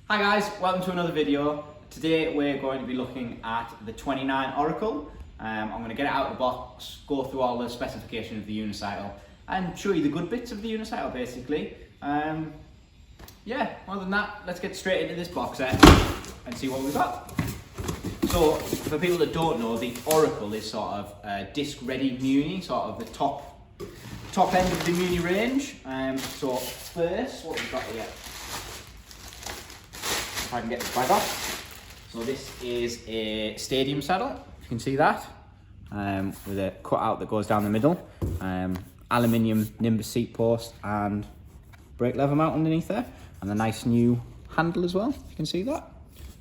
Hi guys, welcome to another video. Today we're going to be looking at the 29 Oracle. I'm going to get it out of the box, go through all the specifications of the unicycle and show you the good bits of the unicycle basically. Yeah, other than that, let's get straight into this box set and see what we've got. So for people that don't know, the Oracle is sort of a disc ready Muni, sort of the top end of the Muni range. So first, what we've got here, if I can get this bag off. So this is a stadium saddle, if you can see that, with a cutout that goes down the middle, aluminium Nimbus seat post and brake lever mount underneath there, and a nice new handle as well, if you can see that.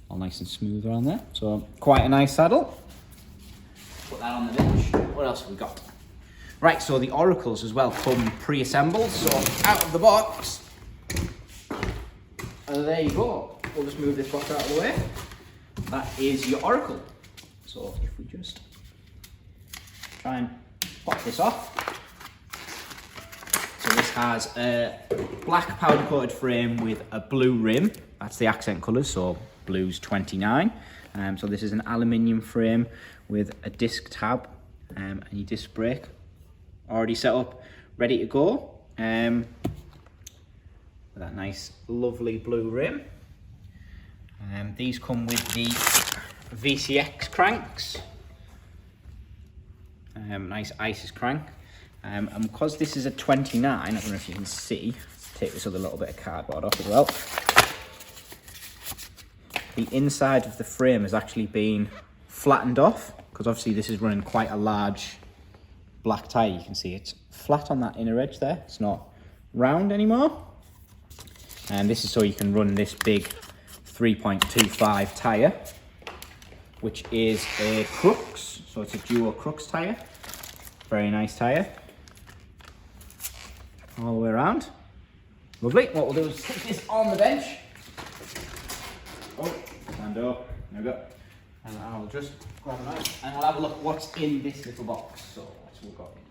All nice and smooth around there. So quite a nice saddle. Put that on the bench. What else have we got? Right, so the Oracles as well come pre-assembled, so out of the box. And there you go. We'll just move this box out of the way. That is your Oracle. So if we just try and pop this off. So this has a black powder coated frame with a blue rim. That's the accent colours, so blue's 29. So this is an aluminium frame with a disc tab and your disc brake already set up, ready to go. With that nice, lovely blue rim. These come with the VCX cranks. Nice ISIS crank. And because this is a 29, I don't know if you can see, let's take this other little bit of cardboard off as well. The inside of the frame has actually been flattened off, because obviously this is running quite a large black tyre. You can see it's flat on that inner edge there. It's not round anymore. And this is so you can run this big 3.25 tyre, which is a Crux. So it's a duo Crux tyre. Very nice tyre. All the way around. Lovely. What we'll do is stick this on the bench. Oh, stand up. There we go. And I'll just grab a knife and I'll have a look what's in this little box. So what's we've got in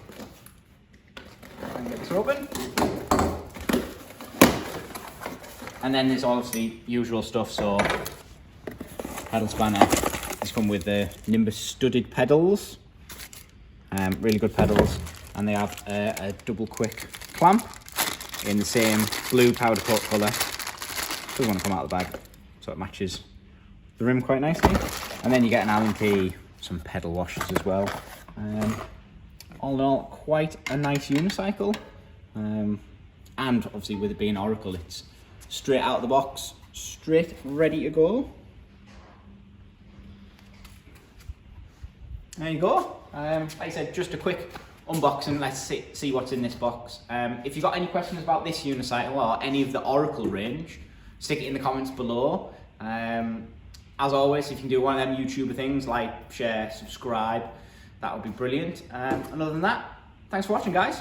this box. Try and get this open. And then there's obviously usual stuff, so pedal spanner. These come with the Nimbus studded pedals, really good pedals, and they have a double quick clamp in the same blue powder coat colour. Doesn't want to come out of the bag, so it matches the rim quite nicely. And then you get an Allen key, some pedal washers as well. All in all, quite a nice unicycle. And obviously with it being Oracle, it's straight out of the box, straight ready to go. There you go. Like I said, just a quick unboxing. Let's see what's in this box. If you've got any questions about this unicycle or any of the Oracle range, stick it in the comments below. As always, if you can do one of them YouTuber things like share, subscribe, that would be brilliant. And other than that, thanks for watching, guys.